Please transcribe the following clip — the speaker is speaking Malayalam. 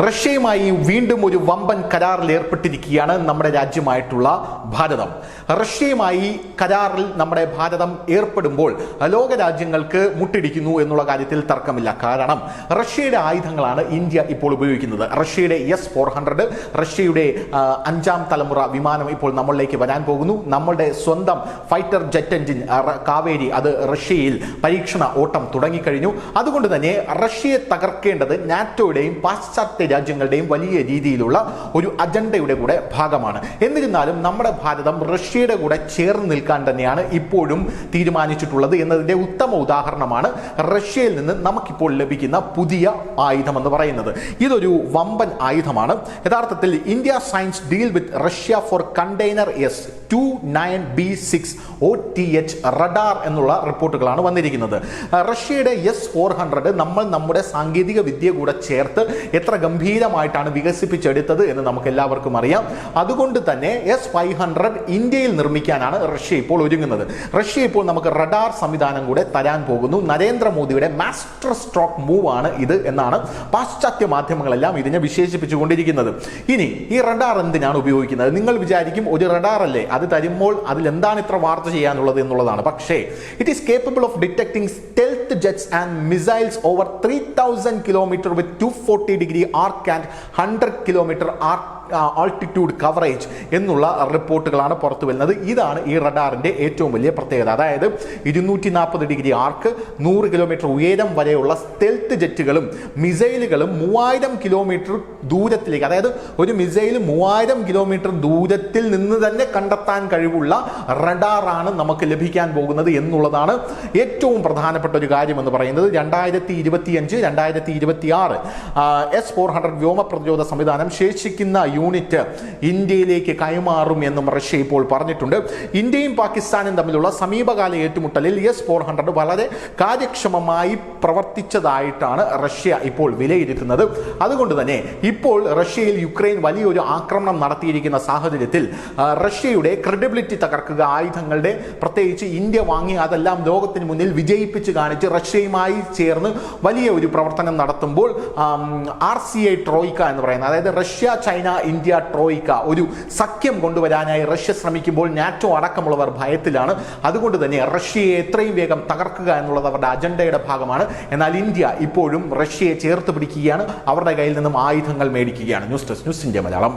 റഷ്യയുമായി വീണ്ടും ഒരു വമ്പൻ കരാറിൽ ഏർപ്പെട്ടിരിക്കുകയാണ് നമ്മുടെ രാജ്യമായിട്ടുള്ള ഭാരതം. റഷ്യയുമായി കരാറിൽ നമ്മുടെ ഭാരതം ഏർപ്പെടുമ്പോൾ ലോകരാജ്യങ്ങൾക്ക് മുട്ടിടിക്കുന്നു എന്നുള്ള കാര്യത്തിൽ തർക്കമില്ല. കാരണം റഷ്യയുടെ ആയുധങ്ങളാണ് ഇന്ത്യ ഇപ്പോൾ ഉപയോഗിക്കുന്നത്. റഷ്യയുടെ S-400, റഷ്യയുടെ 5ാം തലമുറ വിമാനം ഇപ്പോൾ നമ്മളിലേക്ക് വരാൻ പോകുന്നു. നമ്മളുടെ സ്വന്തം ഫൈറ്റർ ജെറ്റ് എഞ്ചിൻ കാവേരി അത് റഷ്യയിൽ പരീക്ഷണ ഓട്ടം തുടങ്ങിക്കഴിഞ്ഞു. അതുകൊണ്ട് തന്നെ റഷ്യയെ തകർക്കേണ്ടത് നാറ്റോയുടെയും പാശ്ചാത്യ രാജ്യങ്ങളുടെയും വലിയ രീതിയിലുള്ള ഒരു അജണ്ടയുടെ കൂടെ ഭാഗമാണ്. എന്നിരുന്നാലും നമ്മുടെ ഭാരതം റഷ്യയുടെ കൂടെ ചേർന്ന് നിൽക്കാൻ തന്നെയാണ് ഇപ്പോഴും തീരുമാനിച്ചിട്ടുള്ളത് എന്നതിന്റെ ഉത്തമ ഉദാഹരണമാണ് റഷ്യയിൽ നിന്ന് നമുക്കിപ്പോൾ ലഭിക്കുന്ന പുതിയ ആയുധം എന്ന് പറയുന്നത്. ഇതൊരു വമ്പൻ ആയുധമാണ്. യഥാർത്ഥത്തിൽ India signs deal with Russia for container S-29B6 OTH radar എന്നുള്ള റിപ്പോർട്ടുകളാണ് വന്നിരിക്കുന്നത്. റഷ്യയുടെ S-400 നമ്മൾ നമ്മുടെ സാങ്കേതിക വിദ്യ കൂടെ ചേർത്ത് എത്ര ഗംഭീരമായിട്ടാണ് വികസിപ്പിച്ചെടുത്തത് എന്ന് നമുക്ക് എല്ലാവർക്കും അറിയാം. അതുകൊണ്ട് തന്നെ S-500 ഇന്ത്യയിൽ നിർമ്മിക്കാനാണ് റഷ്യ ഇപ്പോൾ ഒരുങ്ങുന്നത്. റഷ്യ ഇപ്പോൾ നമുക്ക് റഡാർ സംവിധാനം കൂടെ തരാൻ പോകുന്നു. നരേന്ദ്രമോദിയുടെ മാസ്റ്റർ സ്ട്രോക്ക് മൂവ് ആണ് ഇത് എന്നാണ് പാശ്ചാത്യ മാധ്യമങ്ങളെല്ലാം ഇതിനെ വിശേഷിപ്പിച്ചുകൊണ്ടിരിക്കുന്നത്. ഇനി ഈ റഡാർ എന്തിനാണ് ഉപയോഗിക്കുന്നത്? നിങ്ങൾ വിചാരിക്കും ഒരു റഡാർ അല്ലേ, അത് തരുമ്പോൾ അതിൽ എന്താണ് ഇത്ര വാർത്ത ചെയ്യാനുള്ളത് എന്നുള്ളതാണ്. പക്ഷേ it is capable of detecting stealth jets and missiles over 3000 km with 240-degree arc and 100 km altitude coverage എന്നുള്ള റിപ്പോർട്ടുകളാണ് പുറത്തു വരുന്നത്. ഇതാണ് ഈ റഡാറിന്റെ ഏറ്റവും വലിയ പ്രത്യേകത. അതായത് 240 ആർക്ക്, 100 കിലോമീറ്റർ ഉയരം വരെയുള്ള സ്റ്റെൽത്ത് ജെറ്റുകളും മിസൈലുകളും 3000 കിലോമീറ്റർ ദൂരത്തിലേക്ക്, അതായത് ഒരു മിസൈൽ 3000 കിലോമീറ്റർ ദൂരത്തിൽ നിന്ന് തന്നെ കണ്ടെത്താൻ കഴിവുള്ള റഡാറാണ് നമുക്ക് ലഭിക്കാൻ പോകുന്നത് എന്നുള്ളതാണ് ഏറ്റവും പ്രധാനപ്പെട്ട ഒരു കാര്യം എന്ന് പറയുന്നത്. 2025-2026 S-400 വ്യോമ പ്രതിരോധ സംവിധാനം ശേഷിക്കുന്ന യൂണിറ്റ് ഇന്ത്യയിലേക്ക് കൈമാറും എന്നും റഷ്യ ഇപ്പോൾ പറഞ്ഞിട്ടുണ്ട്. ഇന്ത്യയും പാകിസ്ഥാനും തമ്മിലുള്ള സമീപകാല ഏറ്റുമുട്ടലിൽ S-400 വളരെ കാര്യക്ഷമമായി പ്രവർത്തിച്ചതായിട്ടാണ് റഷ്യ ഇപ്പോൾ വിലയിരുത്തുന്നത്. അതുകൊണ്ട് തന്നെ ഇപ്പോൾ റഷ്യയിൽ യുക്രൈൻ വലിയൊരു ആക്രമണം നടത്തിയിരിക്കുന്ന സാഹചര്യത്തിൽ റഷ്യയുടെ ക്രെഡിബിലിറ്റി തകർക്കുക, ആയുധങ്ങളുടെ പ്രത്യേകിച്ച് ഇന്ത്യ വാങ്ങി അതെല്ലാം ലോകത്തിന് മുന്നിൽ വിജയിപ്പിച്ച് കാണിച്ച് റഷ്യയുമായി ചേർന്ന് വലിയ ഒരു പ്രവർത്തനം നടത്തുമ്പോൾ RCA ട്രോയിക്ക എന്ന് പറയുന്നത്, അതായത് റഷ്യ, ചൈന, ഇന്ത്യ ട്രോയിക്ക ഒരു സഖ്യം കൊണ്ടുവരാനായി റഷ്യ ശ്രമിക്കുമ്പോൾ നാറ്റോ അടക്കമുള്ളവർ ഭയത്തിലാണ്. അതുകൊണ്ട് തന്നെ റഷ്യയെ എത്രയും വേഗം തകർക്കുക എന്നുള്ളത് അവരുടെ അജണ്ടയുടെ ഭാഗമാണ്. എന്നാൽ ഇന്ത്യ ഇപ്പോഴും റഷ്യയെ ചേർത്ത് പിടിക്കുകയാണ്, അവരുടെ കയ്യിൽ നിന്നും ആയുധങ്ങൾ മേടിക്കുകയാണ്. News desk, news India Malayalam.